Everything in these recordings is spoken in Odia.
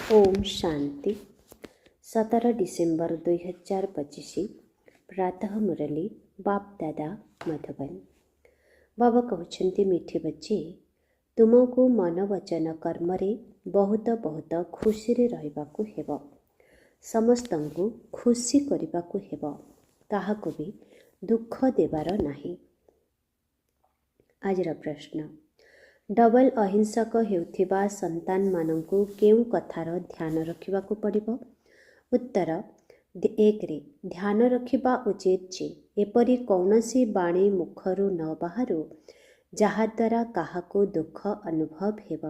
ओम शांति 17 डिसेम्बर 2025 प्रातः मुरली बाप दादा मधुबन। बाबा कहते मीठे बच्चे तुमको मन वचन कर्म रे बहुत बहुत खुशी रे रहिबाकु हेब। समस्तंकु खुशी करिबाकु हेब, काहाको भी दुख देबार नाही। आजर प्रश्न, डबल अहिंसक हेउथिबा संतान मानंकु केउ कथार ध्यान रखिबाकु पड़िबो? उत्तर, 1 रे ध्यान रखिबा उचित जे एपरि कौनसी बाणी मुखरु न बाहारु जहाद्वारा काहाको दुख अनुभव हेब,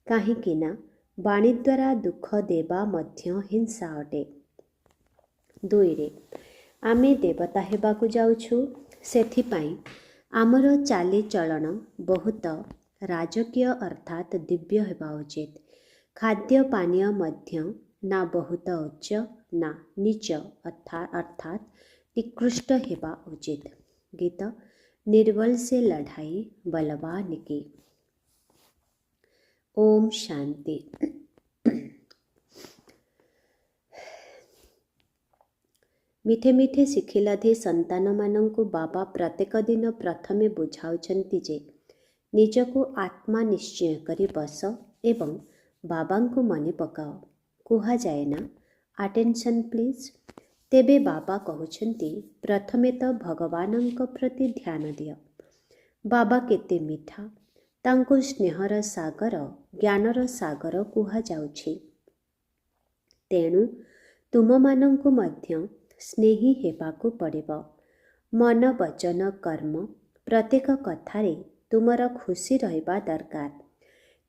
काहीकिना बाणी द्वारा दुख देबा मध्य हिंसा अटे। 2 रे आमे देवता हेबाकु जाउछु, सेथिपाई आमर चाली चलन बहुत राजकीय अर्थात दिव्य हेबा उचित। खाद्य पानीय मध्य ना बहुत उच्च ना नीच अर्थात निकृष्ट हेबा उचित। गीत निर्बल से लड़ाई बलवान की। ओम शांति। मिठे मिठे शिखिलाधि संतान मानंकु बाबा प्रत्येक दिन प्रथमे बुझाउछन्ति जे निजको आत्मा निश्चय करी बस एवं बाबांको मने पकाओ। कुहा जाए ना अटेंशन प्लीज। तेबे बाबा कहउछन्ति प्रथमे तो भगवानंक प्रति ध्यान दियो। बाबा केते मिठा, तांको स्नेहर सागर ज्ञानर सागर कुहा जाउछि। तेणु तुममानंकु मध्य स्नेही हेबाकु पड़िबो। मन वचन कर्म प्रत्येक कथारे तुमर खुशी रहिबा दरकार।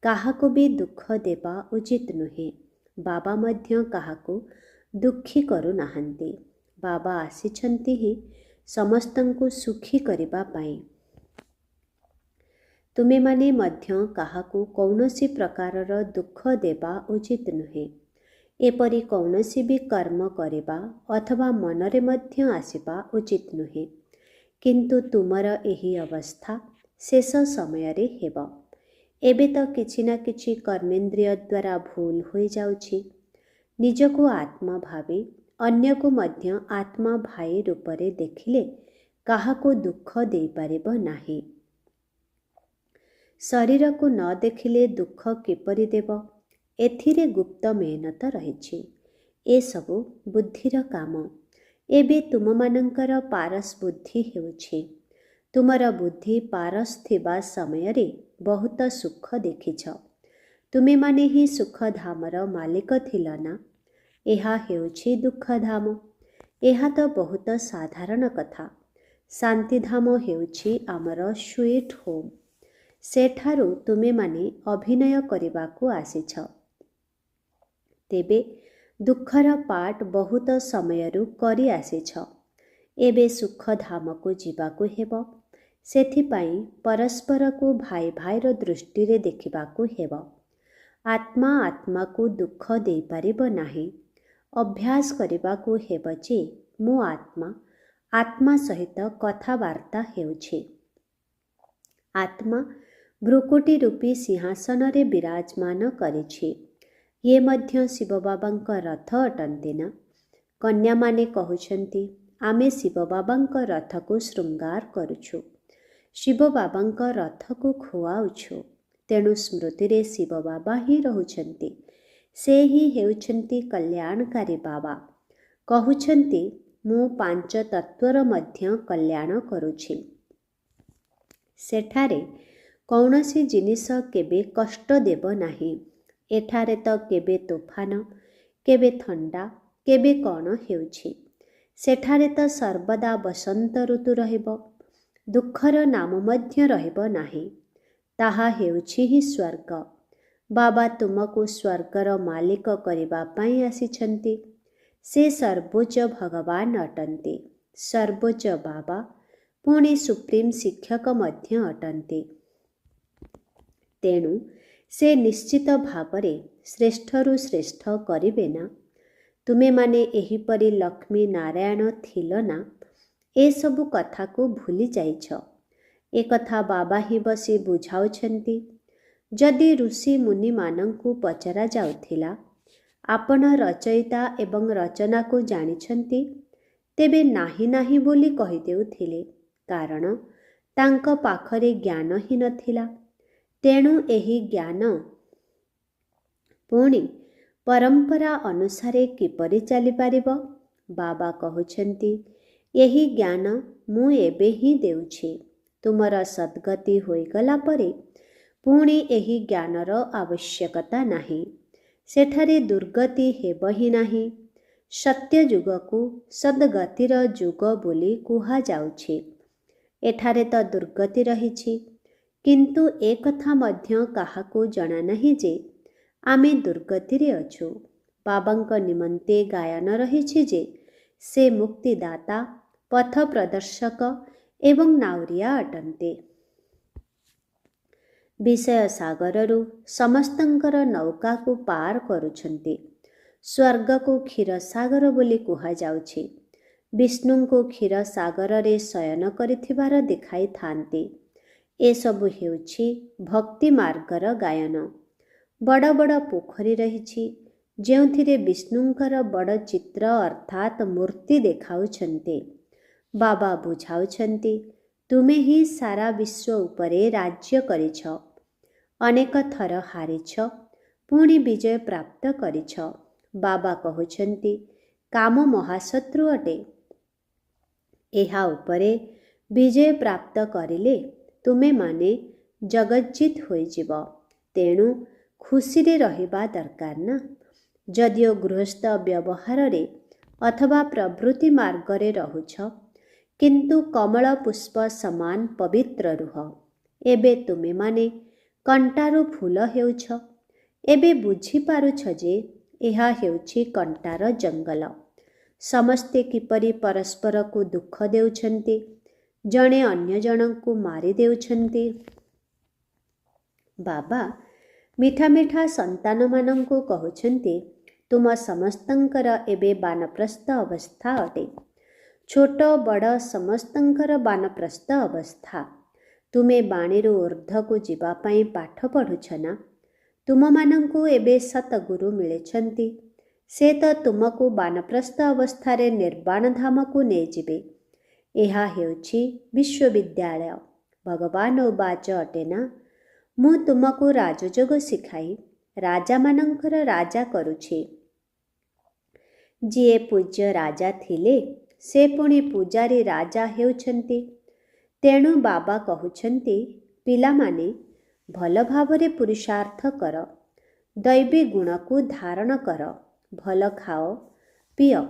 काहाको भी दुख देबा उचित नुहे। बाबा मध्य काहाको दुखी करू नाहंती। बाबा आसिछन्ति ही समस्तंको सुखी करिबा पाई। तुमे माने मध्य काहाको कौनसी प्रकारर दुख देबा उचित नुहे। एपरि कौनसी भी कर्म करिबा अथवा मनरे मध्य आसिबा उचित नुहे। किंतु तुमर एही अवस्था शेष समय रे हेब। एबे तो किछि ना किछि कर्मेंद्रिय द्वारा भूल हो जाउछि। निजको आत्मा भावे अन्य को मध्य आत्मा भाई रूपरे देखिले काहाको दुख दे पारिबो नाही। शरीर को न देखिले दुख किपरि देब, एथिरे गुप्त मेहनत रहिछि। ए सबु बुद्धिर काम। एबे तुममानंकर पारस बुद्धि हेउछि। तुमर बुद्धि पारस थिबा समय रे बहुत सुख देखिछ। तुमे माने ही सुख धामर मालिक थिल ना। एहा हेउछि दुख धाम। एहा तो बहुत साधारण कथा। शांति धाम हेउछि आमर स्वीट होम। सेठारु तुमे माने अभिनय करिबाकु आसिछ। तेबे दुखर पाठ बहुत समयरु करि आसिछ। एबे सुख धाम को जीवाकु हेब। सेथिपाई परस्पर को भाई भाईर दृष्टि रे देखिबाकु हेब। आत्मा आत्मा को दुख दे पारिबो नाही। अभ्यास करिबाकु हेब जे मो आत्मा आत्मा सहित कथावार्ता हेउछि। आत्मा भ्रुकुटी रूपी सिंहासन रे विराजमान करिछि। ये मध्य शिव बाबांक रथ अटंती ना। कन्या माने कहउछन्ति आमे शिव बाबांक रथ को श्रृंगार करुछु। शिव बाबांक रथ को खुआउछु। तेणु स्मृति रे शिव बाबा ही रहुछन्ति। से ही हेउछन्ति कल्याणकारी बाबा। कहउछन्ति मु 5 तत्वर मध्य कल्याण करुछि। सेठारे कौनसी जिनिस केबे कष्ट देब नाही। एठारे तो केबे तोफान, केबे थंडा, केबे कौन हेउछि। सेठारे तो सर्वदा बसंत ऋतु रहिब। दुखर नाम मध्य रहिब नाही। ताहा हेउछि ही स्वर्ग। बाबा तुमको स्वर्गर मालिक करिबा पाई आसिछन्ति। से सर्वोच्च भगवान अटन्ति। सर्वोच्च बाबा पुणी सुप्रीम शिक्षक मध्य अटन्ति। तेणु से निश्चित भावरे श्रेष्ठरु श्रेष्ठ करिबे ना। तुमे माने एहिपरि लक्ष्मी नारायण थिल ना। ए सबु कथा को भूली जाइछ। ए कथा बाबा ही बसी बुझाउछन्ति। जदि ऋषि मुनि मानंकु पचरा जाउथिला ଆପଣ ରଚୟିତା ଏବଂ ରଚନାକୁ ଜାଣିଛନ୍ତି, ତେବେ ନାହିଁ ନାହିଁ ବୋଲି କହିଦେଉଥିଲେ, କାରଣ ତାଙ୍କ ପାଖରେ ଜ୍ଞାନ ହିଁ ନଥିଲା। ତେଣୁ ଏହି ଜ୍ଞାନ ପୁଣି ପରମ୍ପରା ଅନୁସାରେ କିପରି ଚାଲିପାରିବ? ବାବା କହୁଛନ୍ତି, ଏହି ଜ୍ଞାନ ମୁଁ ଏବେ ହିଁ ଦେଉଛି। ତୁମର ସଦ୍ଗତି ହୋଇଗଲା ପରେ ପୁଣି ଏହି ଜ୍ଞାନର ଆବଶ୍ୟକତା ନାହିଁ। ସେଠାରେ ଦୁର୍ଗତି ହେବ ହିଁ ନାହିଁ। ସତ୍ୟ ଯୁଗକୁ ସଦ୍ଗତିର ଯୁଗ ବୋଲି କୁହାଯାଉଛି। ଏଠାରେ ତ ଦୁର୍ଗତି ରହିଛି, କିନ୍ତୁ ଏ କଥା ମଧ୍ୟ କାହାକୁ ଜଣା ନାହିଁ ଯେ ଆମେ ଦୁର୍ଗତିରେ ଅଛୁ। ବାବାଙ୍କ ନିମନ୍ତେ ଗାୟନ ରହିଛି ଯେ ସେ ମୁକ୍ତିଦାତା, ପଥ ପ୍ରଦର୍ଶକ ଏବଂ ନାଉରିଆ ଅଟନ୍ତି। ବିଷୟ ସାଗରରୁ ସମସ୍ତଙ୍କର ନୌକାକୁ ପାର କରୁଛନ୍ତି। ସ୍ୱର୍ଗକୁ କ୍ଷୀରସାଗର ବୋଲି କୁହାଯାଉଛି। ବିଷ୍ଣୁଙ୍କୁ କ୍ଷୀରସାଗରରେ ଶୟନ କରିଥିବାର ଦେଖାଇଥାନ୍ତି। ଏସବୁ ହେଉଛି ଭକ୍ତି ମାର୍ଗର ଗାୟନ। ବଡ଼ ବଡ଼ ପୋଖରୀ ରହିଛି, ଯେଉଁଥିରେ ବିଷ୍ଣୁଙ୍କର ବଡ଼ ଚିତ୍ର ଅର୍ଥାତ୍ ମୂର୍ତ୍ତି ଦେଖାଉଛନ୍ତି। ବାବା ବୁଝାଉଛନ୍ତି, ତୁମେ ହିଁ ସାରା ବିଶ୍ୱ ଉପରେ ରାଜ୍ୟ କରିଛ। ଅନେକ ଥର ହାରିଛ, ପୁଣି ବିଜୟ ପ୍ରାପ୍ତ କରିଛ। ବାବା କହୁଛନ୍ତି, କାମ ମହାଶତ୍ରୁ ଅଟେ। ଏହା ଉପରେ ବିଜୟ ପ୍ରାପ୍ତ କରିଲେ ତୁମେମାନେ ଜଗଜ୍ଜିତ ହୋଇଯିବ। ତେଣୁ ଖୁସିରେ ରହିବା ଦରକାର ନା। ଯଦିଓ ଗୃହସ୍ଥ ବ୍ୟବହାରରେ ଅଥବା ପ୍ରବୃତ୍ତି ମାର୍ଗରେ ରହୁଛ, କିନ୍ତୁ କମଳ ପୁଷ୍ପ ସମାନ ପବିତ୍ର ରୁହ। ଏବେ ତୁମେମାନେ କଣ୍ଟାରୁ ଫୁଲ ହେଉଛ। ଏବେ ବୁଝିପାରୁଛ ଯେ ଏହା ହେଉଛି କଣ୍ଟାର ଜଙ୍ଗଲ। ସମସ୍ତେ କିପରି ପରସ୍ପରକୁ ଦୁଃଖ ଦେଉଛନ୍ତି, ଜଣେ ଅନ୍ୟ ଜଣଙ୍କୁ ମାରି ଦେଉଛନ୍ତି। ବାବା ମିଠା ମିଠା ସନ୍ତାନମାନଙ୍କୁ କହୁଛନ୍ତି, ତୁମ ସମସ୍ତଙ୍କର ଏବେ ବାନପ୍ରସ୍ଥ ଅବସ୍ଥା ଅଟେ। ଛୋଟ ବଡ଼ ସମସ୍ତଙ୍କର ବାନପ୍ରସ୍ଥ ଅବସ୍ଥା। ତୁମେ ବାଣୀରୁ ଊର୍ଦ୍ଧ୍ୱକୁ ଯିବା ପାଇଁ ପାଠ ପଢ଼ୁଛ ନା? ତୁମମାନଙ୍କୁ ଏବେ ସତଗୁରୁ ମିଳିଛନ୍ତି। ସେ ତ ତୁମକୁ ବାନପ୍ରସ୍ଥ ଅବସ୍ଥାରେ ନିର୍ବାଣ ଧାମକୁ ନେଇଯିବେ। ଏହା ହେଉଛି ବିଶ୍ୱବିଦ୍ୟାଳୟ। ଭଗବାନ ଉବାଚ ଅଟେ ନା, ମୁଁ ତୁମକୁ ରାଜଯୋଗ ଶିଖାଇ ରାଜାମାନଙ୍କର ରାଜା କରୁଛି। ଯିଏ ପୂଜ୍ୟ ରାଜା ଥିଲେ, ସେ ପୁଣି ପୂଜାରୀ ରାଜା ହେଉଛନ୍ତି। ତେଣୁ ବାବା କହୁଛନ୍ତି, ପିଲାମାନେ ଭଲ ଭାବରେ ପୁରୁଷାର୍ଥ କର, ଦୈବୀ ଗୁଣକୁ ଧାରଣ କର, ଭଲ ଖାଅ ପିଅ,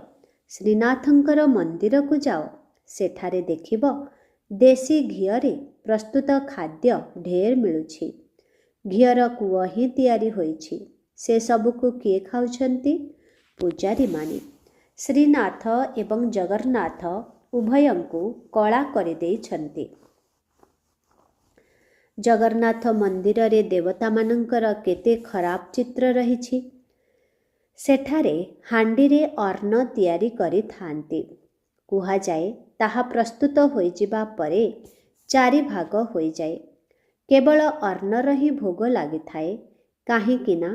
ଶ୍ରୀନାଥଙ୍କର ମନ୍ଦିରକୁ ଯାଅ। ସେଠାରେ ଦେଖିବ ଦେଶୀ ଘିଅରେ ପ୍ରସ୍ତୁତ ଖାଦ୍ୟ ଢେର ମିଳୁଛି। ଘିଅର କୂଅ ହିଁ ତିଆରି ହୋଇଛି। ସେସବୁକୁ କିଏ ଖାଉଛନ୍ତି? ପୂଜାରୀମାନେ। ଶ୍ରୀନାଥ ଏବଂ ଜଗନ୍ନାଥ ଉଭୟଙ୍କୁ କଳା କରିଦେଇଛନ୍ତି। ଜଗନ୍ନାଥ ମନ୍ଦିରରେ ଦେବତାମାନଙ୍କର କେତେ ଖରାପ ଚିତ୍ର ରହିଛି। ସେଠାରେ ହାଣ୍ଡିରେ ଅନ୍ନ ତିଆରି କରିଥାନ୍ତି। କୁହାଯାଏ ତାହା ପ୍ରସ୍ତୁତ ହୋଇଯିବା ପରେ 4 ଭାଗ ହୋଇଯାଏ। କେବଳ ଅନ୍ନର ହିଁ ଭୋଗ ଲାଗିଥାଏ। କାହିଁକି ନା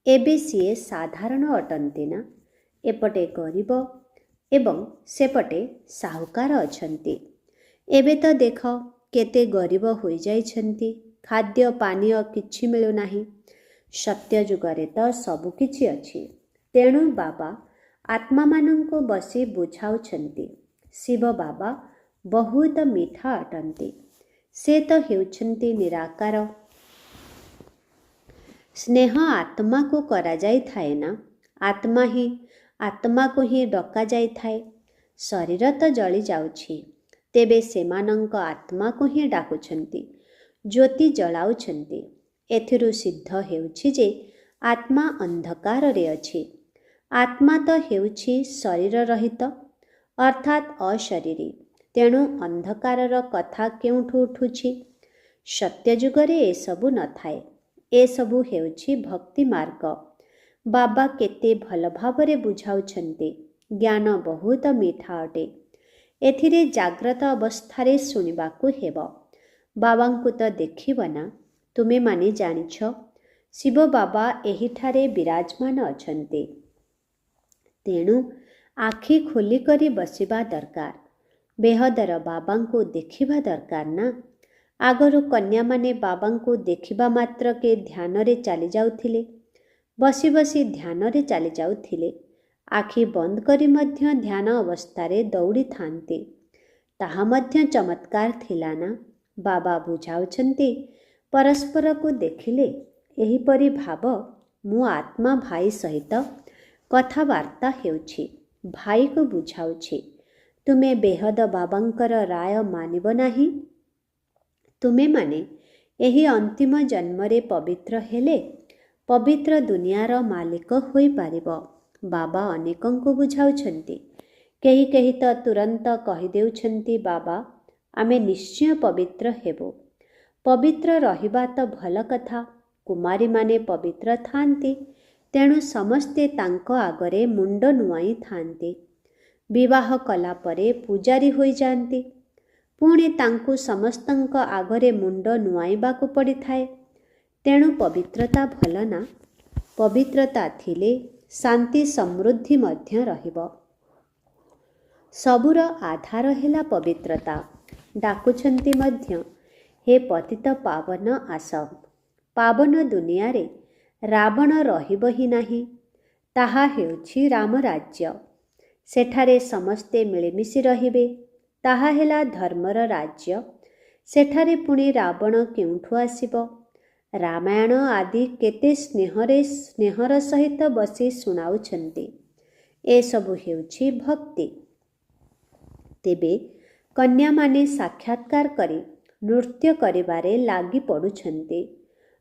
ଏବେ ସିଏ ସାଧାରଣ ଅଟନ୍ତି ନା। ଏପଟେ ଗରିବ ଏବଂ ସେପଟେ ସାହୁକାର ଅଛନ୍ତି। ଏବେ ତ ଦେଖ କେତେ ଗରିବ ହୋଇଯାଇଛନ୍ତି। ଖାଦ୍ୟ ପାନୀୟ କିଛି ମିଳୁନାହିଁ। ସତ୍ୟ ଯୁଗରେ ତ ସବୁ କିଛି ଅଛି। ତେଣୁ ବାବା ଆତ୍ମାମାନଙ୍କୁ ବସି ବୁଝାଉଛନ୍ତି। ଶିବ ବାବା ବହୁତ ମିଠା ଅଟନ୍ତି। ସେ ତ ହେଉଛନ୍ତି ନିରାକାର। ସ୍ନେହ ଆତ୍ମାକୁ କରାଯାଇଥାଏ ନା। ଆତ୍ମାକୁ ହିଁ ଡକାଯାଇଥାଏ। ଶରୀର ତ ଜଳି ଯାଉଛି, ତେବେ ସେମାନଙ୍କ ଆତ୍ମାକୁ ହିଁ ଡାକୁଛନ୍ତି, ଜ୍ୟୋତି ଜଳାଉଛନ୍ତି। ଏଥିରୁ ସିଦ୍ଧ ହେଉଛି ଯେ ଆତ୍ମା ଅନ୍ଧକାରରେ ଅଛି। ଆତ୍ମା ତ ହେଉଛି ଶରୀର ରହିତ ଅର୍ଥାତ୍ ଅଶରୀରୀ। ତେଣୁ ଅନ୍ଧକାରର କଥା କେଉଁଠୁ ଉଠୁଛି? ସତ୍ୟ ଯୁଗରେ ଏସବୁ ନଥାଏ। ଏସବୁ ହେଉଛି ଭକ୍ତି ମାର୍ଗ। ବାବା କେତେ ଭଲ ଭାବରେ ବୁଝାଉଛନ୍ତି। ଜ୍ଞାନ ବହୁତ ମିଠା ଅଟେ। ଏଥିରେ ଜାଗ୍ରତ ଅବସ୍ଥାରେ ଶୁଣିବାକୁ ହେବ। ବାବାଙ୍କୁ ତ ଦେଖିବ ନା। ତୁମେମାନେ ଜାଣିଛ ଶିବ ବାବା ଏହିଠାରେ ବିରାଜମାନ ଅଛନ୍ତି। ତେଣୁ ଆଖି ଖୋଲିକରି ବସିବା ଦରକାର। ବେହଦର ବାବାଙ୍କୁ ଦେଖିବା ଦରକାର ନା। ଆଗରୁ କନ୍ୟାମାନେ ବାବାଙ୍କୁ ଦେଖିବା ମାତ୍ରକେ ଧ୍ୟାନରେ ଚାଲି ଯାଉଥିଲେ। ବସି ବସି ଧ୍ୟାନରେ ଚାଲି ଯାଉଥିଲେ। ଆଖି ବନ୍ଦ କରି ମଧ୍ୟ ଧ୍ୟାନ ଅବସ୍ଥାରେ ଦୌଡ଼ିଥାନ୍ତି। ତାହା ମଧ୍ୟ ଚମତ୍କାର ଥିଲା ନା। ବାବା ବୁଝାଉଛନ୍ତି, ପରସ୍ପରକୁ ଦେଖିଲେ ଏହିପରି ଭାବ, ମୁଁ ଆତ୍ମା ଭାଇ ସହିତ କଥାବାର୍ତ୍ତା ହେଉଛି, ଭାଇକୁ ବୁଝାଉଛି, ତୁମେ ବେହଦ ବାବାଙ୍କର ରାୟ ମାନିବ ନାହିଁ। ତୁମେମାନେ ଏହି ଅନ୍ତିମ ଜନ୍ମରେ ପବିତ୍ର ହେଲେ ପବିତ୍ର ଦୁନିଆର ମାଲିକ ହୋଇପାରିବ। ବାବା ଅନେକଙ୍କୁ ବୁଝାଉଛନ୍ତି। କେହି କେହି ତ ତୁରନ୍ତ କହିଦେଉଛନ୍ତି, ବାବା ଆମେ ନିଶ୍ଚୟ ପବିତ୍ର ହେବୁ। ପବିତ୍ର ରହିବା ତ ଭଲ କଥା। କୁମାରୀମାନେ ପବିତ୍ର ଥାନ୍ତି, ତେଣୁ ସମସ୍ତେ ତାଙ୍କ ଆଗରେ ମୁଣ୍ଡ ନୁଆଁଇଥାନ୍ତି। ବିବାହ କଲା ପରେ ପୂଜାରୀ ହୋଇଯାଆନ୍ତି। ପୁଣି ତାଙ୍କୁ ସମସ୍ତଙ୍କ ଆଗରେ ମୁଣ୍ଡ ନୁଆଁଇବାକୁ ପଡ଼ିଥାଏ। ତେଣୁ ପବିତ୍ରତା ଭଲ ନା। ପବିତ୍ରତା ଥିଲେ ଶାନ୍ତି ସମୃଦ୍ଧି ମଧ୍ୟ ରହିବ। ସବୁର ଆଧାର ହେଲା ପବିତ୍ରତା। ଡାକୁଛନ୍ତି ମଧ୍ୟ, ହେ ପତିତ ପାବନ ଆସ। ପାବନ ଦୁନିଆରେ ରାବଣ ରହିବ ହିଁ ନାହିଁ। ତାହା ହେଉଛି ରାମରାଜ୍ୟ। ସେଠାରେ ସମସ୍ତେ ମିଳିମିଶି ରହିବେ। ତାହା ହେଲା ଧର୍ମର ରାଜ୍ୟ। ସେଠାରେ ପୁଣି ରାବଣ କେଉଁଠୁ ଆସିବ? ରାମାୟଣ ଆଦି କେତେ ସ୍ନେହର ସହିତ ବସି ଶୁଣାଉଛନ୍ତି। ଏସବୁ ହେଉଛି ଭକ୍ତି। ତେବେ କନ୍ୟାମାନେ ସାକ୍ଷାତକାର କରି ନୃତ୍ୟ କରିବାରେ ଲାଗି ପଡ଼ୁଛନ୍ତି।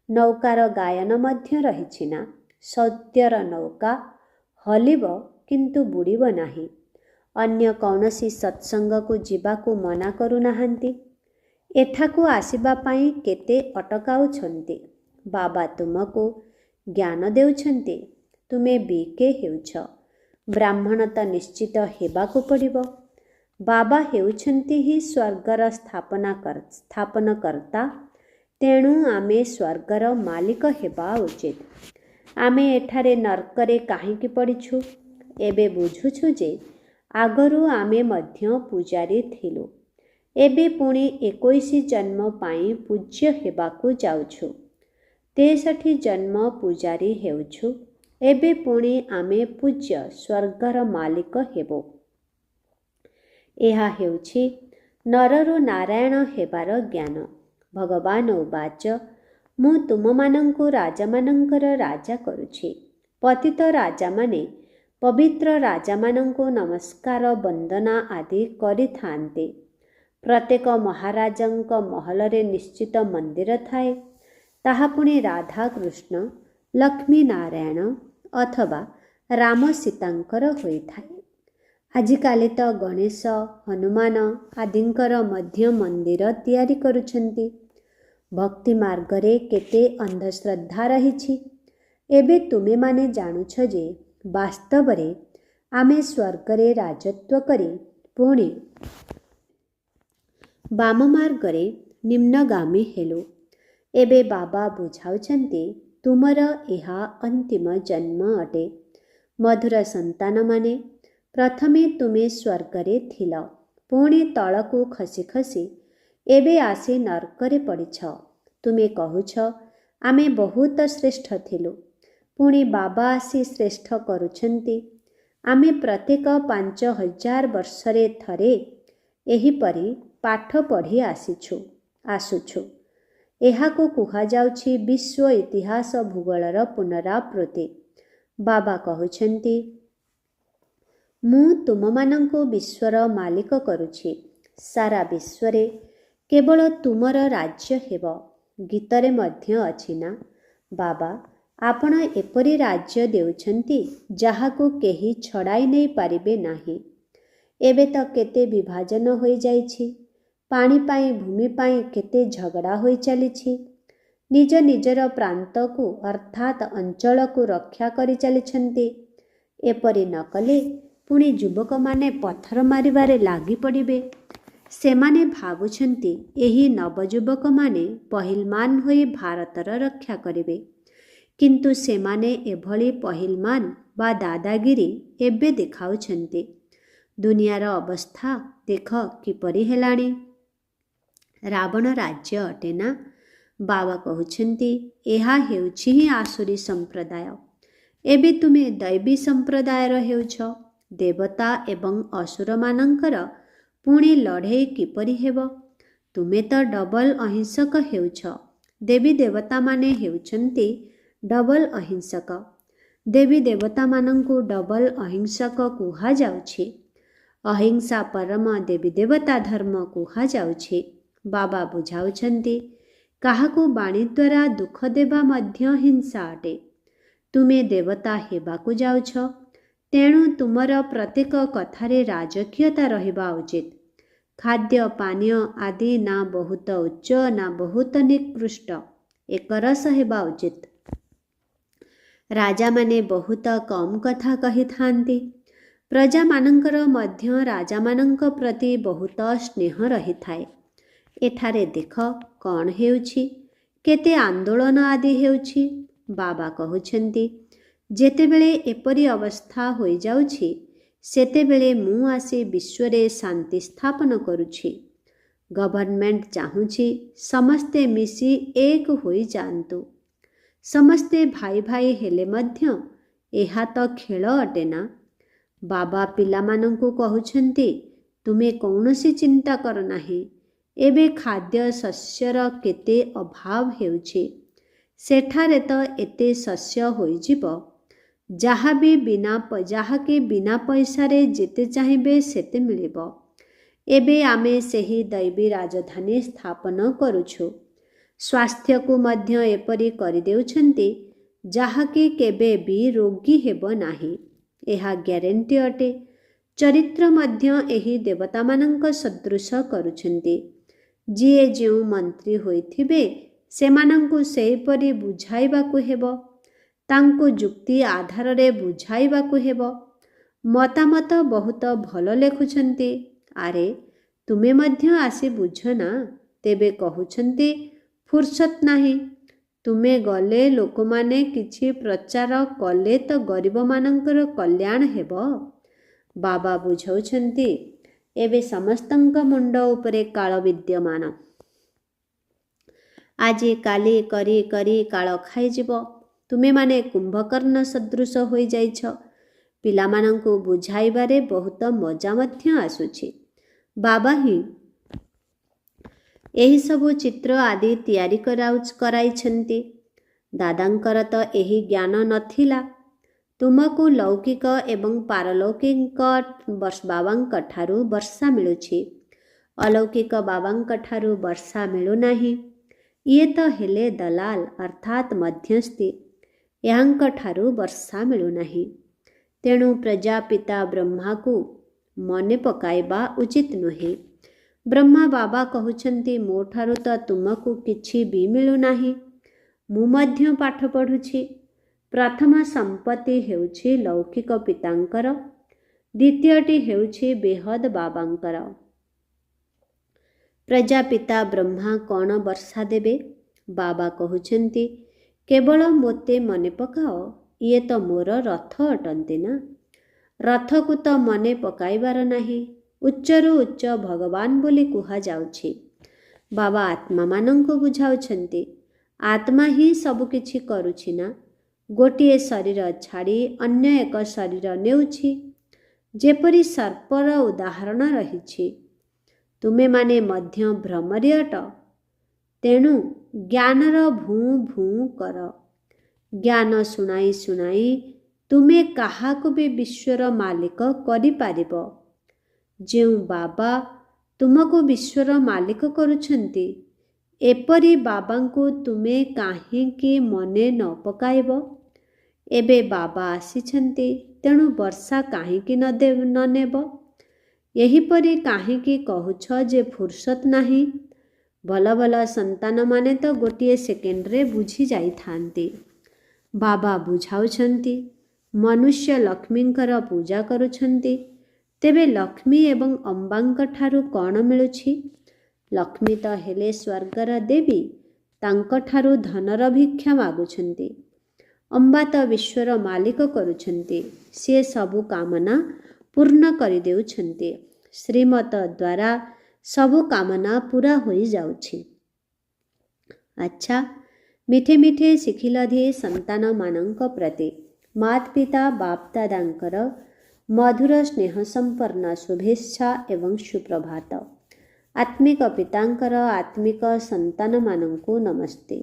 ନୌକାର ଗାୟନ ମଧ୍ୟ ରହିଛି ନା। ସତ୍ୟର ନୌକା ହଲିବ କିନ୍ତୁ ବୁଡ଼ିବ ନାହିଁ। ଅନ୍ୟ କୌଣସି ସତ୍ସଙ୍ଗକୁ ଯିବାକୁ ମନା କରୁନାହାନ୍ତି। ଏଠାକୁ ଆସିବା ପାଇଁ କେତେ ଅଟକାଉଛନ୍ତି। ବାବା ତୁମକୁ ଜ୍ଞାନ ଦେଉଛନ୍ତି, ତୁମେ ବିକେ ହେଉଛ। ବ୍ରାହ୍ମଣ ତ ନିଶ୍ଚିତ ହେବାକୁ ପଡ଼ିବ। ବାବା ହେଉଛନ୍ତି ହିଁ ସ୍ୱର୍ଗର ସ୍ଥାପନକର୍ତ୍ତା। ତେଣୁ ଆମେ ସ୍ୱର୍ଗର ମାଲିକ ହେବା ଉଚିତ। ଆମେ ଏଠାରେ ନର୍କରେ କାହିଁକି ପଡ଼ିଛୁ? ଏବେ ବୁଝୁଛୁ ଯେ ଆଗରୁ ଆମେ ମଧ୍ୟ ପୂଜାରୀ ଥିଲୁ। ଏବେ ପୁଣି 21 ଜନ୍ମ ପାଇଁ ପୂଜ୍ୟ ହେବାକୁ ଯାଉଛୁ। 63 ଜନ୍ମ ପୂଜାରୀ ହେଉଛୁ। ଏବେ ପୁଣି ଆମେ ପୂଜ୍ୟ ସ୍ୱର୍ଗର ମାଲିକ ହେବୁ। ଏହା ହେଉଛି ନରରୁ ନାରାୟଣ ହେବାର ଜ୍ଞାନ। ଭଗବାନ ଉବାଚ, ମୁଁ ତୁମମାନଙ୍କୁ ରାଜାମାନଙ୍କର ରାଜା କରୁଛି। ପତିତ ରାଜାମାନେ ପବିତ୍ର ରାଜାମାନଙ୍କୁ ନମସ୍କାର ବନ୍ଦନା ଆଦି କରିଥାନ୍ତି। ପ୍ରତ୍ୟେକ ମହାରାଜାଙ୍କ ମହଲରେ ନିଶ୍ଚିତ ମନ୍ଦିର ଥାଏ। ତାହା ପୁଣି ରାଧା କୃଷ୍ଣ, ଲକ୍ଷ୍ମୀ ନାରାୟଣ ଅଥବା ରାମ ସୀତାଙ୍କର ହୋଇଥାଏ। ଆଜିକାଲି ତ ଗଣେଶ, ହନୁମାନ ଆଦିଙ୍କର ମଧ୍ୟ ମନ୍ଦିର ତିଆରି କରୁଛନ୍ତି। ଭକ୍ତି ମାର୍ଗରେ କେତେ ଅନ୍ଧଶ୍ରଦ୍ଧା ରହିଛି। ଏବେ ତୁମେମାନେ ଜାଣୁଛ ଯେ ବାସ୍ତବରେ ଆମେ ସ୍ୱର୍ଗରେ ରାଜତ୍ୱ କରି ପୁଣି ବାମ ମାର୍ଗରେ ନିମ୍ନଗାମୀ ହେଲୁ। ଏବେ ବାବା ବୁଝାଉଛନ୍ତି, ତୁମର ଏହା ଅନ୍ତିମ ଜନ୍ମ ଅଟେ। ମଧୁର ସନ୍ତାନମାନେ, ପ୍ରଥମେ ତୁମେ ସ୍ୱର୍ଗରେ ଥିଲ, ପୁଣି ତଳକୁ ଖସି ଖସି ଏବେ ଆସି ନର୍କରେ ପଡ଼ିଛ। ତୁମେ କହୁଛ, ଆମେ ବହୁତ ଶ୍ରେଷ୍ଠ ଥିଲୁ। ପୁଣି ବାବା ଆସି ଶ୍ରେଷ୍ଠ କରୁଛନ୍ତି। ଆମେ ପ୍ରତ୍ୟେକ 5000 ବର୍ଷରେ ଥରେ ଏହିପରି ପାଠ ପଢ଼ି ଆସୁଛୁ। ଏହାକୁ କୁହାଯାଉଛି ବିଶ୍ୱ ଇତିହାସ ଭୂଗୋଳର ପୁନରାବୃତ୍ତି। ବାବା କହୁଛନ୍ତି, ମୁଁ ତୁମମାନଙ୍କୁ ବିଶ୍ୱର ମାଲିକ କରୁଛି। ସାରା ବିଶ୍ୱରେ କେବଳ ତୁମର ରାଜ୍ୟ ହେବ। ଗୀତରେ ମଧ୍ୟ ଅଛି ନା, ବାବା ଆପଣ ଏପରି ରାଜ୍ୟ ଦେଉଛନ୍ତି ଯାହାକୁ କେହି ଛଡ଼ାଇ ନେଇ ପାରିବେ ନାହିଁ। ଏବେ ତ କେତେ ବିଭାଜନ ହୋଇଯାଇଛି। ପାଣି ପାଇଁ, ଭୂମି ପାଇଁ କେତେ ଝଗଡ଼ା ହୋଇ ଚାଲିଛି। ନିଜ ନିଜର ପ୍ରାନ୍ତକୁ ଅର୍ଥାତ୍ ଅଞ୍ଚଳକୁ ରକ୍ଷା କରି ଚାଲିଛନ୍ତି। ଏପରି ନ କଲେ ପୁଣି ଯୁବକମାନେ ପଥର ମାରିବାରେ ଲାଗି ପଡ଼ିବେ। ସେମାନେ ଭାବୁଛନ୍ତି ଏହି ନବଯୁବକମାନେ ପହିଲମାନ ହୋଇ ଭାରତର ରକ୍ଷା କରିବେ। କିନ୍ତୁ ସେମାନେ ଏଭଳି ପହିଲମାନ ବା ଦାଦାଗିରି ଏବେ ଦେଖାଉଛନ୍ତି। ଦୁନିଆର ଅବସ୍ଥା ଦେଖ କିପରି ହେଲାଣି। ରାବଣ ରାଜ୍ୟ ଅଟେ ନା? ବାବା କହୁଛନ୍ତି ଏହା ହେଉଛି ହିଁ ଆସୁରୀ ସମ୍ପ୍ରଦାୟ। ଏବେ ତୁମେ ଦୈବୀ ସମ୍ପ୍ରଦାୟର ହେଉଛ। ଦେବତା ଏବଂ ଅସୁରମାନଙ୍କର ପୁଣି ଲଢ଼େଇ କିପରି ହେବ? ତୁମେ ତ ଡବଲ ଅହିଂସକ ହେଉଛ। ଦେବୀ ଦେବତାମାନେ ହେଉଛନ୍ତି ଡବଲ ଅହିଂସକ। ଦେବୀ ଦେବତାମାନଙ୍କୁ ଡବଲ ଅହିଂସକ କୁହାଯାଉଛି। ଅହିଂସା ପରମ ଦେବୀ ଦେବତା ଧର୍ମ କୁହାଯାଉଛି। ବାବା ବୁଝାଉଛନ୍ତି କାହାକୁ ବାଣୀ ଦ୍ୱାରା ଦୁଃଖ ଦେବା ମଧ୍ୟ ହିଂସା ଅଟେ। ତୁମେ ଦେବତା ହେବାକୁ ଯାଉଛ, ତେଣୁ ତୁମର ପ୍ରତ୍ୟେକ କଥାରେ ରାଜକୀୟତା ରହିବା ଉଚିତ। ଖାଦ୍ୟ ପାନୀୟ ଆଦି ନା ବହୁତ ଉଚ୍ଚ ନା ବହୁତ ନିକୃଷ୍ଟ, ଏକରସ ହେବା ଉଚିତ। ରାଜାମାନେ ବହୁତ କମ୍ କଥା କହିଥାନ୍ତି। ପ୍ରଜାମାନଙ୍କର ମଧ୍ୟ ରାଜାମାନଙ୍କ ପ୍ରତି ବହୁତ ସ୍ନେହ ରହିଥାଏ। ଏଠାରେ ଦେଖ କ'ଣ ହେଉଛି, କେତେ ଆନ୍ଦୋଳନ ଆଦି ହେଉଛି। ବାବା କହୁଛନ୍ତି ଯେତେବେଳେ ଏପରି ଅବସ୍ଥା ହୋଇଯାଉଛି, ସେତେବେଳେ ମୁଁ ଆସି ବିଶ୍ୱରେ ଶାନ୍ତି ସ୍ଥାପନ କରୁଛି। ଗଭର୍ଣ୍ଣମେଣ୍ଟ ଚାହୁଁଛି ସମସ୍ତେ ମିଶି ଏକ ହୋଇଯାଆନ୍ତୁ। ସମସ୍ତେ ଭାଇ ଭାଇ ହେଲେ ମଧ୍ୟ ଏହା ତ ଖେଳ ଅଟେ ନା। ବାବା ପିଲାମାନଙ୍କୁ କହୁଛନ୍ତି ତୁମେ କୌଣସି ଚିନ୍ତା କର ନାହିଁ। ଏବେ ଖାଦ୍ୟ ଶସ୍ୟର କେତେ ଅଭାବ ହେଉଛି। ସେଠାରେ ତ ଏତେ ଶସ୍ୟ ହୋଇଯିବ, ଯାହାକି ବିନା ପଇସାରେ ଯେତେ ଚାହିଁବେ ସେତେ ମିଳିବ। ଏବେ ଆମେ ସେହି ଦୈବୀ ରାଜଧାନୀ ସ୍ଥାପନ କରୁଛୁ। ସ୍ୱାସ୍ଥ୍ୟକୁ ମଧ୍ୟ ଏପରି କରିଦେଉଛନ୍ତି ଯାହାକି କେବେ ବି ରୋଗୀ ହେବ ନାହିଁ। ଏହା ଗ୍ୟାରେଣ୍ଟି ଅଟେ। ଚରିତ୍ର ମଧ୍ୟ ଏହି ଦେବତାମାନଙ୍କ ସଦୃଶ କରୁଛନ୍ତି। ଯିଏ ଯେଉଁ ମନ୍ତ୍ରୀ ହୋଇଥିବେ ସେମାନଙ୍କୁ ସେହିପରି ବୁଝାଇବାକୁ ହେବ। ତାଙ୍କୁ ଯୁକ୍ତି ଆଧାରରେ ବୁଝାଇବାକୁ ହେବ। ମତାମତ ବହୁତ ଭଲ ଲେଖୁଛନ୍ତି। ଆରେ ତୁମେ ମଧ୍ୟ ଆସି ବୁଝ ନା। ତେବେ କହୁଛନ୍ତି ଫୁର୍ସତ ନାହିଁ। ତୁମେ ଗଲେ ଲୋକମାନେ କିଛି ପ୍ରଚାର କଲେ ତ ଗରିବମାନଙ୍କର କଲ୍ୟାଣ ହେବ। ବାବା ବୁଝାଉଛନ୍ତି ଏବେ ସମସ୍ତଙ୍କ ମୁଣ୍ଡ ଉପରେ କାଳ ବିଦ୍ୟମାନ। ଆଜି କାଲି କରି କରି କାଳ ଖାଇଯିବ। ତୁମେମାନେ କୁମ୍ଭକର୍ଣ୍ଣ ସଦୃଶ ହୋଇଯାଇଛ। ପିଲାମାନଙ୍କୁ ବୁଝାଇବାରେ ବହୁତ ମଜା ମଧ୍ୟ ଆସୁଛି। ବାବା ହିଁ ଏହିସବୁ ଚିତ୍ର ଆଦି ତିଆରି କରାଇଛନ୍ତି। ଦାଦାଙ୍କର ତ ଏହି ଜ୍ଞାନ ନଥିଲା। ତୁମକୁ ଲୌକିକ ଏବଂ ପାରଲୌକିକ ବାବାଙ୍କ ଠାରୁ ବର୍ଷା ମିଳୁଛି। ଅଲୌକିକ ବାବାଙ୍କ ଠାରୁ ବର୍ଷା ମିଳୁନାହିଁ। ଇଏ ତ ହେଲେ ଦଲାଲ ଅର୍ଥାତ୍ ମଧ୍ୟସ୍ଥି। ଏହାଙ୍କ ଠାରୁ ବର୍ଷା ମିଳୁନାହିଁ। ତେଣୁ ପ୍ରଜାପିତା ବ୍ରହ୍ମାକୁ ମନେ ପକାଇବା ଉଚିତ ନୁହେଁ। ବ୍ରହ୍ମା ବାବା କହୁଛନ୍ତି ମୋ ଠାରୁ ତ ତୁମକୁ କିଛି ବି ମିଳୁନାହିଁ। ମୁଁ ମଧ୍ୟ ପାଠ ପଢ଼ୁଛି। ପ୍ରଥମ ସମ୍ପତ୍ତି ହେଉଛି ଲୌକିକ ପିତାଙ୍କର, ଦ୍ୱିତୀୟଟି ହେଉଛି ବେହଦ ବାବାଙ୍କର। ପ୍ରଜାପିତା ବ୍ରହ୍ମା କ'ଣ ବର୍ଷା ଦେବେ? ବାବା କହୁଛନ୍ତି କେବଳ ମୋତେ ମନେ ପକାଅ। ଇଏ ତ ମୋର ରଥ ଅଟନ୍ତି ନା। ରଥକୁ ତ ମନେ ପକାଇବାର ନାହିଁ। ଉଚ୍ଚରୁ ଉଚ୍ଚ ଭଗବାନ ବୋଲି କୁହାଯାଉଛି। ବାବା ଆତ୍ମାମାନଙ୍କୁ ବୁଝାଉଛନ୍ତି ଆତ୍ମା ହିଁ ସବୁକିଛି କରୁଛି ନା। ଗୋଟିଏ ଶରୀର ଛାଡ଼ି ଅନ୍ୟ ଏକ ଶରୀର ନେଉଛି। ଯେପରି ସର୍ପର ଉଦାହରଣ ରହିଛି। ତୁମେମାନେ ମଧ୍ୟ ଭ୍ରମରେ ଅଟ। ତେଣୁ ଜ୍ଞାନର ଭୁଁ ଭୁଁ କର। ଜ୍ଞାନ ଶୁଣାଇ ଶୁଣାଇ ତୁମେ କାହାକୁ ବି ବିଶ୍ୱର ମାଲିକ କରିପାରିବ। ଯେଉଁ ବାବା ତୁମକୁ ବିଶ୍ୱର ମାଲିକ କରୁଛନ୍ତି, ଏପରି ବାବାଙ୍କୁ ତୁମେ କାହିଁକି ମନେ ନ ପକାଇବ? ଏବେ ବାବା ଆସିଛନ୍ତି, ତେଣୁ ବର୍ଷା କାହିଁକି ନ ନେବ? ଏହିପରି କାହିଁକି କହୁଛ ଯେ ଫୁର୍ସତ ନାହିଁ? ଭଲ ଭଲ ସନ୍ତାନମାନେ ତ ଗୋଟିଏ ସେକେଣ୍ଡରେ ବୁଝି ଯାଇଥାନ୍ତି। ବାବା ବୁଝାଉଛନ୍ତି ମନୁଷ୍ୟ ଲକ୍ଷ୍ମୀଙ୍କର ପୂଜା କରୁଛନ୍ତି। ତେବେ ଲକ୍ଷ୍ମୀ ଏବଂ ଅମ୍ବାଙ୍କ ଠାରୁ କ'ଣ ମିଳୁଛି? ଲକ୍ଷ୍ମୀ ତ ହେଲେ ସ୍ୱର୍ଗର ଦେବୀ। ତାଙ୍କଠାରୁ ଧନର ଭିକ୍ଷା ମାଗୁଛନ୍ତି। ଅମ୍ବା ତ ବିଶ୍ୱର ମାଲିକ କରୁଛନ୍ତି। ସିଏ ସବୁ କାମନା ପୂର୍ଣ୍ଣ କରିଦେଉଛନ୍ତି। ଶ୍ରୀମତ ଦ୍ୱାରା ସବୁ କାମନା ପୁରା ହୋଇଯାଉଛି। ଆଚ୍ଛା, ମିଠେ ମିଠେ ଶିଖିଲଧି ସନ୍ତାନମାନଙ୍କ ପ୍ରତି ମାତ ପିତା ବାପ ଦାଦାଙ୍କର ମଧୁର ସ୍ନେହ ସମ୍ପନ୍ନ ଶୁଭେଚ୍ଛା ଏବଂ ସୁପ୍ରଭାତ। ଆତ୍ମିକ ପିତାଙ୍କର ଆତ୍ମିକ ସନ୍ତାନମାନଙ୍କୁ ନମସ୍ତେ।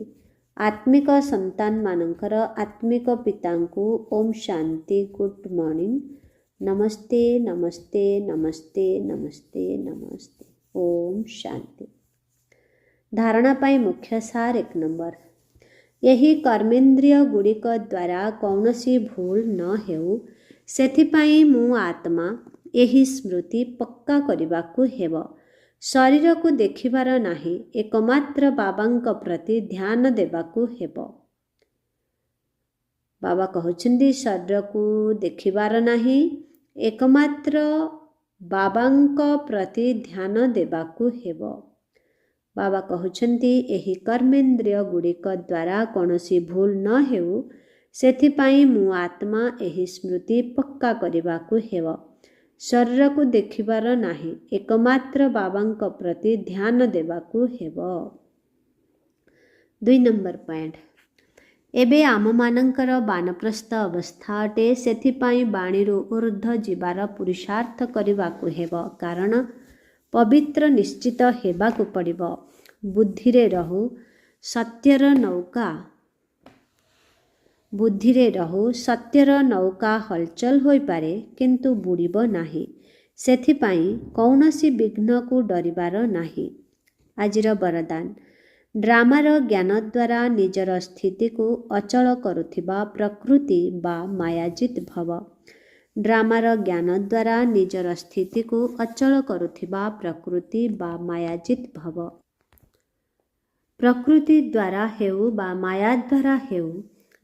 ଆତ୍ମିକ ସନ୍ତାନମାନଙ୍କର ଆତ୍ମିକ ପିତାଙ୍କୁ ଓମ୍ ଶାନ୍ତି, ଗୁଡ୍ ମର୍ଣ୍ଣିଂ, ନମସ୍ତେ ନମସ୍ତେ ନମସ୍ତେ ନମସ୍ତେ ନମସ୍ତେ। ଓମ୍ ଶାନ୍ତି। ଧାରଣା ପାଇଁ ମୁଖ୍ୟ ସାର 1 ନମ୍ବର। ଏହି କର୍ମେନ୍ଦ୍ରିୟ ଗୁଡ଼ିକ ଦ୍ୱାରା କୌଣସି ଭୁଲ ନ ହେଉ ସେଥିପାଇଁ ମୁଁ ଆତ୍ମା ଏହି ସ୍ମୃତି ପକ୍କା କରିବାକୁ ହେବ। ଶରୀରକୁ ଦେଖିବାର ନାହିଁ, ଏକମାତ୍ର ବାବାଙ୍କ ପ୍ରତି ଧ୍ୟାନ ଦେବାକୁ ହେବ। ବାବା କହୁଛନ୍ତି ଶରୀରକୁ ଦେଖିବାର ନାହିଁ, ଏକମାତ୍ର ବାବାଙ୍କ ପ୍ରତି ଧ୍ୟାନ ଦେବାକୁ ହେବ। ବାବା କହୁଛନ୍ତି ଏହି କର୍ମେନ୍ଦ୍ରିୟ ଗୁଡ଼ିକ ଦ୍ୱାରା କୌଣସି ଭୁଲ ନ ହେଉ ସେଥିପାଇଁ ମୁଁ ଆତ୍ମା ଏହି ସ୍ମୃତି ପକ୍କା କରିବାକୁ ହେବ। ଶରୀରକୁ ଦେଖିବାର ନାହିଁ, ଏକମାତ୍ର ବାବାଙ୍କ ପ୍ରତି ଧ୍ୟାନ ଦେବାକୁ ହେବ। 2 ନମ୍ବର ପଏଣ୍ଟ। ଏବେ ଆମମାନଙ୍କର ବାନପ୍ରସ୍ଥ ଅବସ୍ଥା ଅଟେ, ସେଥିପାଇଁ ବାଣୀରୁ ଉର୍ଦ୍ଧ୍ୱ ଯିବାର ପୁରୁଷାର୍ଥ କରିବାକୁ ହେବ। କାରଣ ପବିତ୍ର ନିଶ୍ଚିତ ହେବାକୁ ପଡ଼ିବ। ବୁଦ୍ଧିରେ ରହୁ ସତ୍ୟର ନୌକା ହଲଚଲ ହୋଇପାରେ କିନ୍ତୁ ବୁଡ଼ିବ ନାହିଁ। ସେଥିପାଇଁ କୌଣସି ବିଘ୍ନକୁ ଡରିବାର ନାହିଁ। ଆଜିର ବରଦାନ। ଡ୍ରାମାର ଜ୍ଞାନ ଦ୍ୱାରା ନିଜର ସ୍ଥିତିକୁ ଅଚଳ କରୁଥିବା ପ୍ରକୃତି ବା ମାୟାଜିତ ଭବ। ଡ୍ରାମାର ଜ୍ଞାନ ଦ୍ୱାରା ନିଜର ସ୍ଥିତିକୁ ଅଚଳ କରୁଥିବା ପ୍ରକୃତି ବା ମାୟାଜିତ ଭବ। ପ୍ରକୃତି ଦ୍ୱାରା ହେଉ ବା ମାୟା ଦ୍ୱାରା ହେଉ,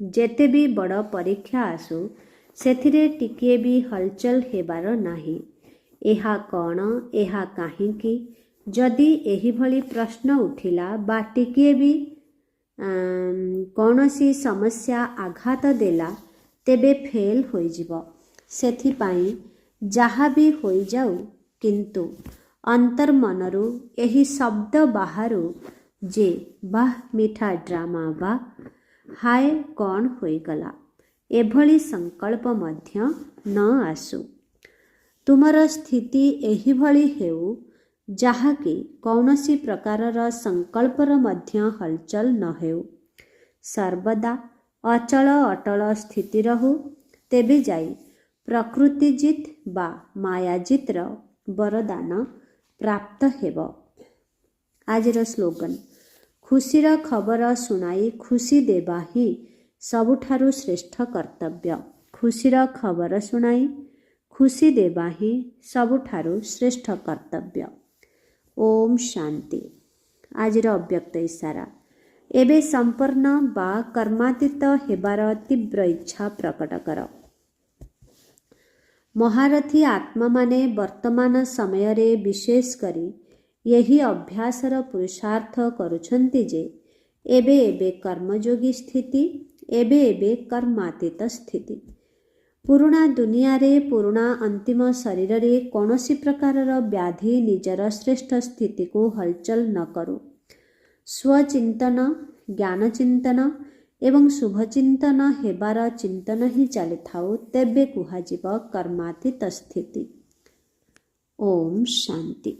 ଯେତେ ବି ବଡ଼ ପରୀକ୍ଷା ଆସୁ ସେଥିରେ ଟିକିଏ ବି ହଲଚଲ ହେବାର ନାହିଁ। ଏହା କ'ଣ, ଏହା କାହିଁକି, ଯଦି ଏହିଭଳି ପ୍ରଶ୍ନ ଉଠିଲା ବା ଟିକିଏ ବି କୌଣସି ସମସ୍ୟା ଆଘାତ ଦେଲା ତେବେ ଫେଲ୍ ହୋଇଯିବ। ସେଥିପାଇଁ ଯାହା ବି ହୋଇଯାଉ, କିନ୍ତୁ ଅନ୍ତର୍ମନରୁ ଏହି ଶବ୍ଦ ବାହାରୁ ଯେ ବାଃ ମିଠା ଡ୍ରାମା ବା ହାୟ କ'ଣ ହୋଇଗଲା, ଏଭଳି ସଂକଳ୍ପ ମଧ୍ୟ ନ ଆସୁ। ତୁମର ସ୍ଥିତି ଏହିଭଳି ହେଉ ଯାହାକି କୌଣସି ପ୍ରକାରର ସଂକଳ୍ପର ମଧ୍ୟ ହଲଚଲ ନ ହେଉ। ସର୍ବଦା ଅଚଳ ଅଟଳ ସ୍ଥିତି ରହୁ, ତେବେ ଯାଇ ପ୍ରକୃତିଜିତ ବା ମାୟାଜିତର ବରଦାନ ପ୍ରାପ୍ତ ହେବ। ଆଜିର ସ୍ଲୋଗାନ। ଖୁସିର ଖବର ଶୁଣାଇ ଖୁସି ଦେବା ହିଁ ସବୁଠାରୁ ଶ୍ରେଷ୍ଠ କର୍ତ୍ତବ୍ୟ। ଖୁସିର ଖବର ଶୁଣାଇ ଖୁସି ଦେବା ହିଁ ସବୁଠାରୁ ଶ୍ରେଷ୍ଠ କର୍ତ୍ତବ୍ୟ। ଓମ୍ ଶାନ୍ତି। ଆଜିର ଅବ୍ୟକ୍ତ ଇଶାରା। ଏବେ ସମ୍ପନ୍ନ ବା କର୍ମାତୀତ ହେବାର ତୀବ୍ର ଇଚ୍ଛା ପ୍ରକଟ କର। ମହାରଥୀ ଆତ୍ମାମାନେ ବର୍ତ୍ତମାନ ସମୟରେ ବିଶେଷ କରି ଏହି ଅଭ୍ୟାସର ପୁରୁଷାର୍ଥ କରୁଛନ୍ତି ଯେ ଏବେ ଏବେ କର୍ମଯୋଗୀ ସ୍ଥିତି, ଏବେ ଏବେ କର୍ମାତୀତ ସ୍ଥିତି। ପୁରୁଣା ଦୁନିଆରେ, ପୁରୁଣା ଅନ୍ତିମ ଶରୀରରେ କୌଣସି ପ୍ରକାରର ବ୍ୟାଧି ନିଜର ଶ୍ରେଷ୍ଠ ସ୍ଥିତିକୁ ହଲଚଲ ନ କରୁ। ସ୍ୱଚିନ୍ତନ, ଜ୍ଞାନଚିନ୍ତନ ଏବଂ ଶୁଭଚିନ୍ତନ ହେବାର ଚିନ୍ତନ ହିଁ ଚାଲିଥାଉ, ତେବେ କୁହାଯିବ କର୍ମାତୀତ ସ୍ଥିତି। ଓମ୍ ଶାନ୍ତି।